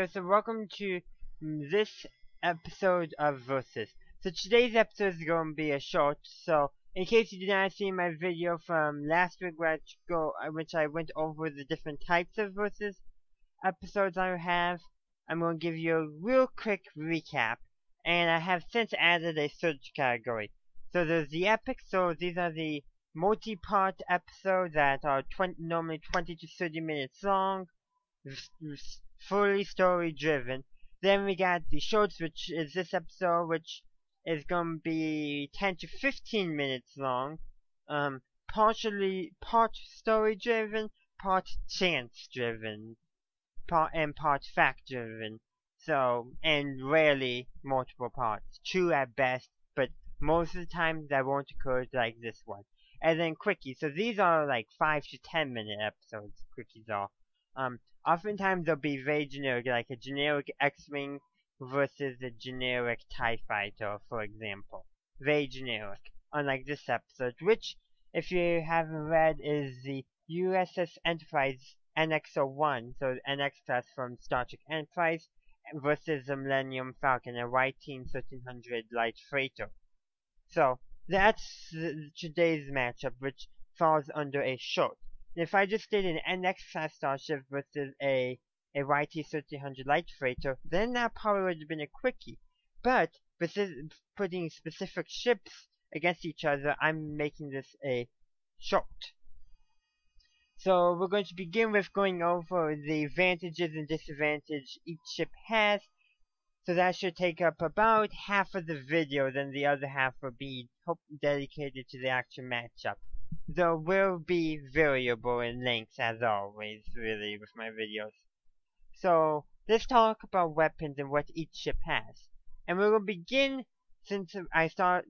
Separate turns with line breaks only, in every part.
here, so welcome to this episode of Versus. So today's episode is going to be a short, so in case you did not see my video from last week which I went over the different types of Versus episodes I have, I'm going to give you a real quick recap, and I have since added a search category. So there's the epic, so these are the multi-part episodes that are normally 20 to 30 minutes long, fully story driven. Then we got the shorts, which is this episode, which is going to be 10 to 15 minutes long, part story driven, part chance driven, part fact driven. So, and rarely multiple parts, 2 at best, but most of the time that won't occur like this one. And then quickies, so these are like 5 to 10 minute episodes, quickies are. Oftentimes they'll be very generic, like a generic X-Wing versus a generic TIE Fighter, for example. Very generic. Unlike this episode, which, if you haven't read, is the USS Enterprise NX-01, so NX class from Starship Enterprise, versus the Millennium Falcon, a Y-Team 1300 light freighter. So, that's today's matchup, which falls under a short. If I just did an NX class Starship versus a YT-1300 light freighter, then that probably would have been a quickie. But, putting specific ships against each other, I'm making this a short. So, we're going to begin with going over the advantages and disadvantages each ship has. So that should take up about half of the video, then the other half will be dedicated to the actual matchup. There will be variable in length as always, really, with my videos. So, let's talk about weapons and what each ship has. And we will begin, since I put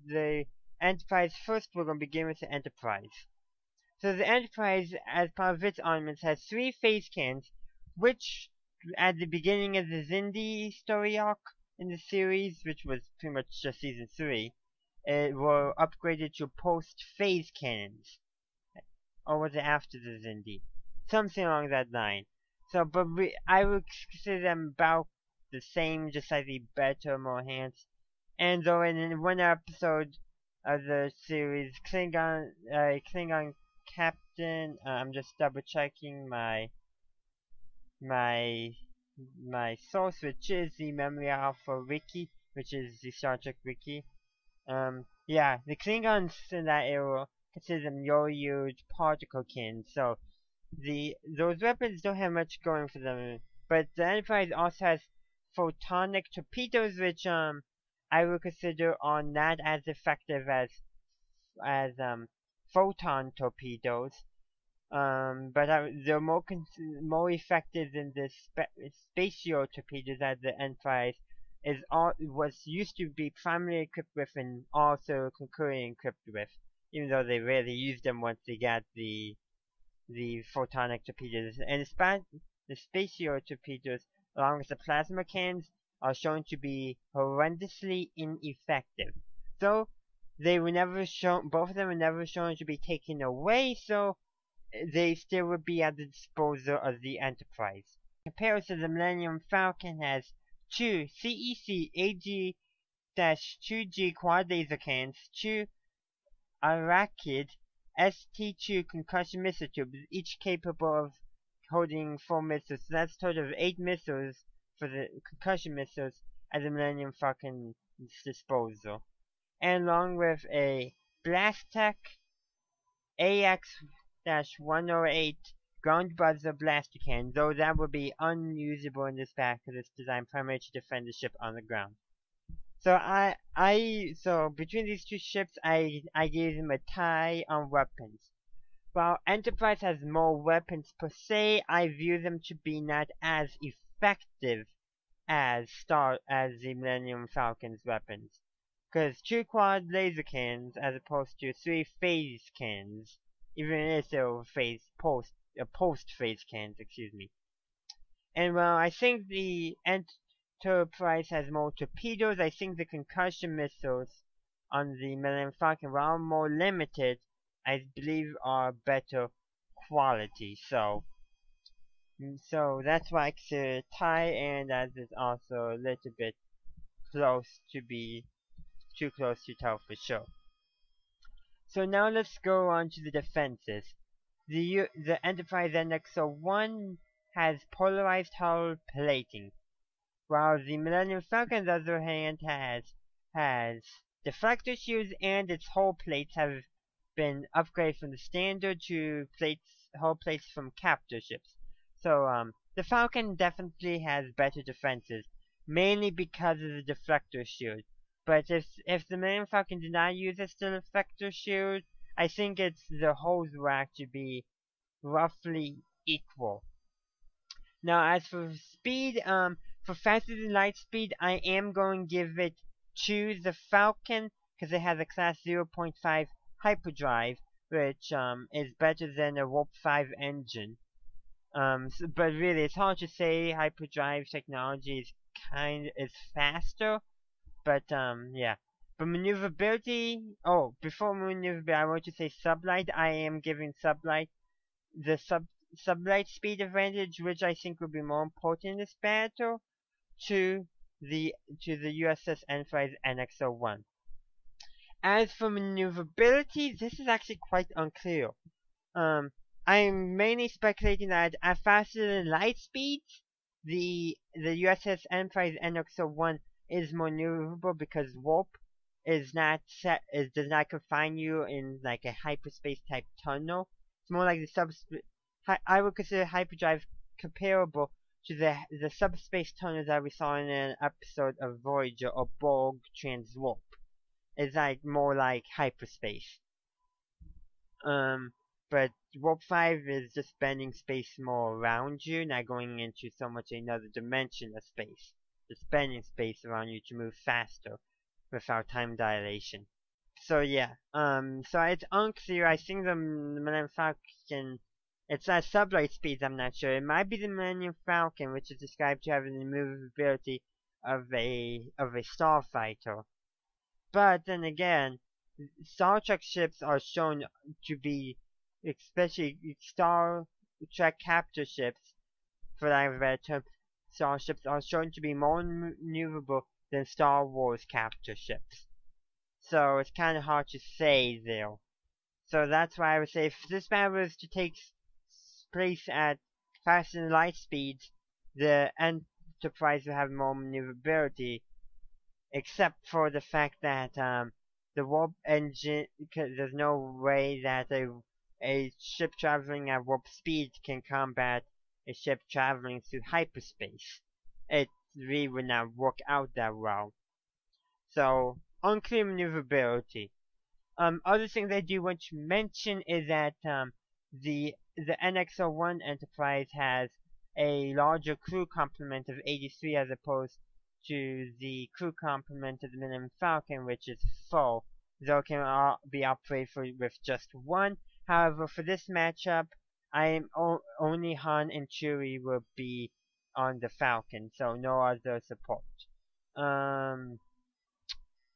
the Enterprise first, we're going to begin with the Enterprise. So the Enterprise, as part of its armaments, has 3 phase cannons, which, at the beginning of the Xindi story arc in the series, which was pretty much just season 3, were upgraded to post-phase cannons. Or was it after the Xindi? Something along that line. So, but I would consider them about the same, just slightly better, more enhanced. And though in one episode of the series, Klingon captain, I'm just double checking my source, which is the Memory Alpha Wiki, which is the Star Trek Wiki. Yeah, the Klingons in that era consider them yo-yoed particle cannons, so those weapons don't have much going for them. But the Enterprise also has photonic torpedoes, which I would consider are not as effective as photon torpedoes. But they're more effective than the spatial torpedoes that the Enterprise was used to be primarily equipped with and also concurrently equipped with, even though they rarely used them once they got the photonic torpedoes. And the spatial torpedoes, along with the plasma cannons, are shown to be horrendously ineffective. So they were never shown. Both of them were never shown to be taken away. So they still would be at the disposal of the Enterprise. Compared to the Millennium Falcon, has 2 CEC AG-2G quad laser cannons, 2 Arakid ST-2 concussion missile tubes, each capable of holding 4 missiles. So that's a total of 8 missiles for the concussion missiles at the Millennium Falcon's disposal. And along with a Blastech AX-108 ground buzzer blaster cannon, though that would be unusable in this pack because it's designed primarily to defend the ship on the ground. So so between these two ships, I gave them a tie on weapons. While Enterprise has more weapons per se, I view them to be not as effective as the Millennium Falcon's weapons. Because 2 quad laser cannons as opposed to 3 phase cannons, even if they were post-phase cannons, excuse me. And while I think the Enterprise has more torpedoes, I think the concussion missiles on the Millennium Falcon, while more limited, I believe are better quality. So, So that's why I consider it tie, and as it's also a little bit close to be too close to tell for sure. So now let's go on to the defenses. The Enterprise NX-01 has polarized hull plating, while the Millennium Falcon, on the other hand, has deflector shields, and its hull plates have been upgraded from the standard to hull plates from captor ships. So the Falcon definitely has better defenses, mainly because of the deflector shield. But if the Millennium Falcon did not use its deflector shield, I think the hulls will actually be roughly equal. Now, as for speed, for faster than light speed, I am going to give it to the Falcon because it has a class 0.5 hyperdrive, which is better than a Warp 5 engine. But really, it's hard to say hyperdrive technology is faster, but yeah. But maneuverability. Oh, before maneuverability, I want to say sublight. I am giving sublight the sublight speed advantage, which I think will be more important in this battle, to the USS Enterprise NX-01. As for maneuverability, this is actually quite unclear. I'm mainly speculating that at faster than light speeds, the USS Enterprise NX-01 is more maneuverable because warp does not confine you in like a hyperspace type tunnel. It's more like I would consider hyperdrive comparable to the subspace tunnels that we saw in an episode of Voyager or Borg Transwarp. It's like more like hyperspace. But Warp 5 is just bending space more around you, not going into so much another dimension of space. Just bending space around you to move faster without time dilation. So yeah, so it's unclear. I think the Millennium Falcon, it's at sublight speeds, I'm not sure. It might be the Millennium Falcon, which is described to have the maneuverability of a starfighter. But then again, Star Trek ships are shown to be, especially Star Trek captor ships, for lack of a better term, starships are shown to be more maneuverable than Star Wars captor ships. So it's kind of hard to say there. So that's why I would say if this battle was to take place at faster than light speeds, the Enterprise will have more maneuverability, except for the fact that the warp engine, because there's no way that a ship traveling at warp speed can combat a ship traveling through hyperspace. It really would not work out that well. So, unclear maneuverability. Other things I do want to mention is that the NX-01 Enterprise has a larger crew complement of 83 as opposed to the crew complement of the Millennium Falcon, which is full, though it can be operated with just one. However, for this matchup, only Han and Chewie will be on the Falcon, so no other support.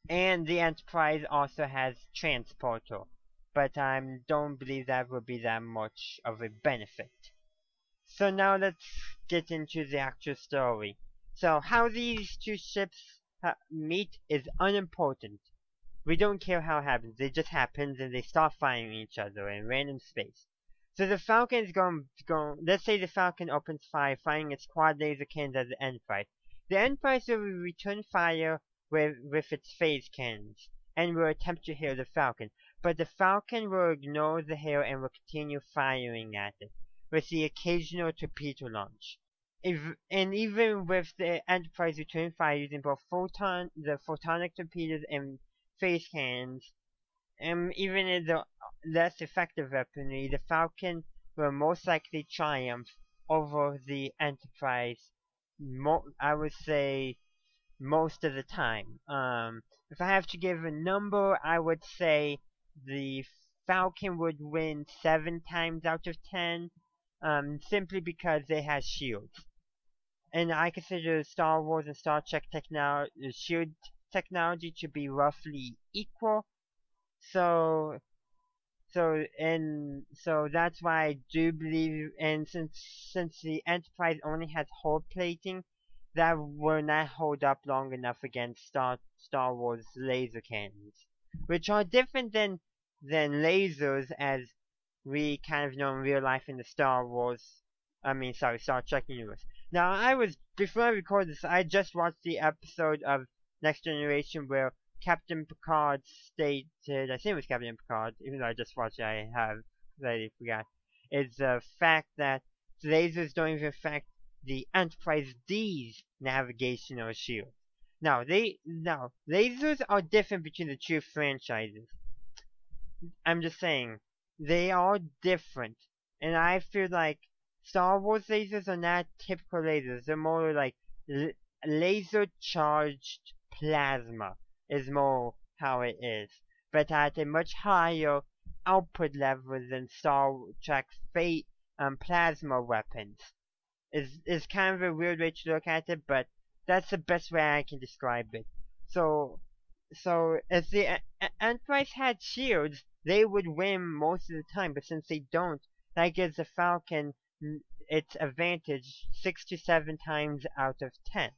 And the Enterprise also has transporter, but I don't believe that will be that much of a benefit. So now let's get into the actual story. So how these two ships meet is unimportant. We don't care how it happens. It just happens and they start firing each other in random space. So the Falcon is going, let's say the Falcon opens fire, firing its quad laser cannons at the Enterprise. The Enterprise will return fire with its phase cannons, and will attempt to hit the Falcon. But the Falcon will ignore the hail and will continue firing at it, with the occasional torpedo launch. And even with the Enterprise return fire using both the photonic torpedoes and phase cannons, even in the less effective weaponry, the Falcon will most likely triumph over the Enterprise, I would say, most of the time. If I have to give a number, I would say the Falcon would win 7 times out of 10, simply because it has shields. And I consider Star Wars and Star Trek shield technology to be roughly equal. So So that's why I do believe, and since the Enterprise only has hull plating, that will not hold up long enough against Star Wars laser cannons, which are different than lasers as we kind of know in real life in the Star Trek universe. Now, before I record this, I just watched the episode of Next Generation where Captain Picard stated, I think it was Captain Picard, even though I just watched it, I have completely forgot, is the fact that lasers don't even affect the Enterprise D's navigational shield. Now, lasers are different between the two franchises. I'm just saying, they are different. And I feel like Star Wars lasers are not typical lasers. They're more like laser-charged plasma is more how it is. But at a much higher output level than Star Trek's plasma weapons. Is kind of a weird way to look at it, but that's the best way I can describe it. So if the Enterprise had shields, they would win most of the time, but since they don't, that gives the Falcon its advantage 6 to 7 times out of 10.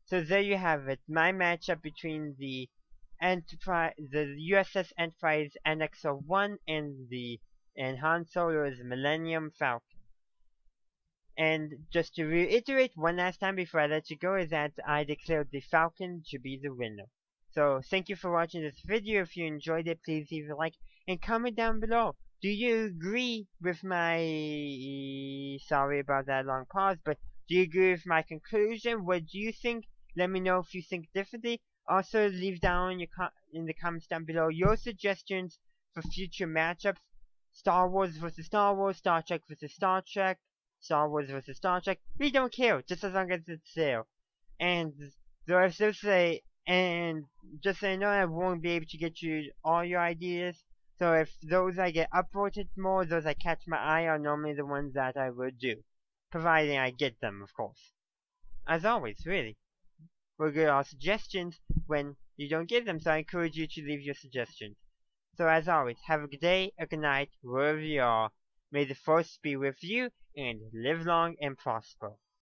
So there you have it, my matchup between the USS Enterprise NX-01 and Han Solo's Millennium Falcon. And just to reiterate one last time before I let you go is that I declared the Falcon to be the winner. So thank you for watching this video. If you enjoyed it, please leave a like and comment down below. Do you agree with my... Sorry about that long pause, but do you agree with my conclusion? What do you think? Let me know if you think differently. Also, leave down in the comments down below your suggestions for future matchups. Star Wars versus Star Wars, Star Trek versus Star Trek, Star Wars versus Star Trek. We don't care, just as long as it's there. And just so you know, I won't be able to get you all your ideas. So if those I get upvoted more, those I catch my eye are normally the ones that I will do. Providing I get them, of course. As always, really. We'll get our suggestions when you don't get them, so I encourage you to leave your suggestions. So as always, have a good day, a good night, wherever you are. May the Force be with you, and live long and prosper.